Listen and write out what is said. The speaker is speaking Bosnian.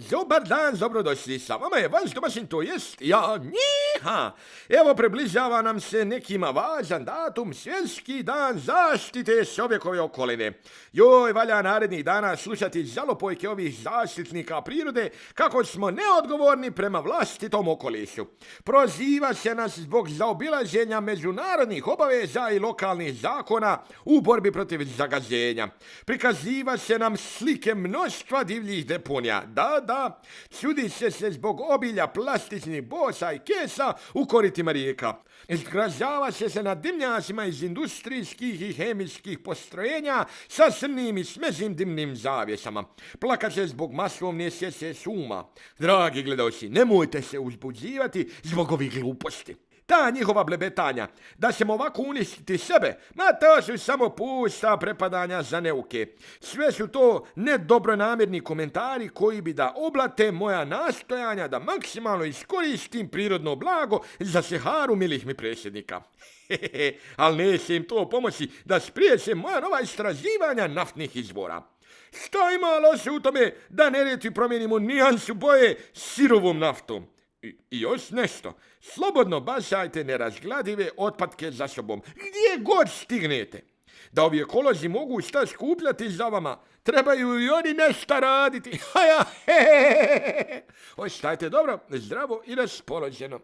Dobar dan, dobrodošli, sa vama je vaš domaćin, to jest ja, Njiha. Evo, približava nam se nekima važan datum, svjetski dan zaštite čovjekove okoline. Joj, valja narednih dana slušati žalopojke ovih zaštitnika prirode kako smo neodgovorni prema vlastitom okolišu. Proziva se nas zbog zaobilaženja međunarodnih obaveza i lokalnih zakona u borbi protiv zagađenja. Prikaziva se nam slike mnoštva divljih deponija. Da, čudi se zbog obilja plastičnih boca i kesa u koritima rijeka. Zgražava se nad dimnjacima iz industrijskih i hemijskih postrojenja sa crnim i smežim dimnim zavjesama. Plaka se zbog masovne sječe šuma. Dragi gledaoci, nemojte se uzbuđivati zbog ovih gluposti. Ta njihova blebetanja, da ćemo ovako uništiti sebe, to su samo pusta prepadanja za neuke. Sve su to nedobronamjerni komentari koji bi da oblate moja nastojanja da maksimalno iskoristim prirodno blago za šeharu milih mi predsjednika. Ali neće im to pomoći da spriječe moja nova istraživanja naftnih izvora. Šta ima loše u tome da Neretvi promijenimo nijansu boje sirovom naftom? I još nešto, slobodno bacajte nerazgladive otpadke za sobom, gdje god stignete. Da ovi ekolozi mogu šta skupljati za vama, trebaju i oni nešto raditi. Ostajte dobro, zdravo i raspoloženo.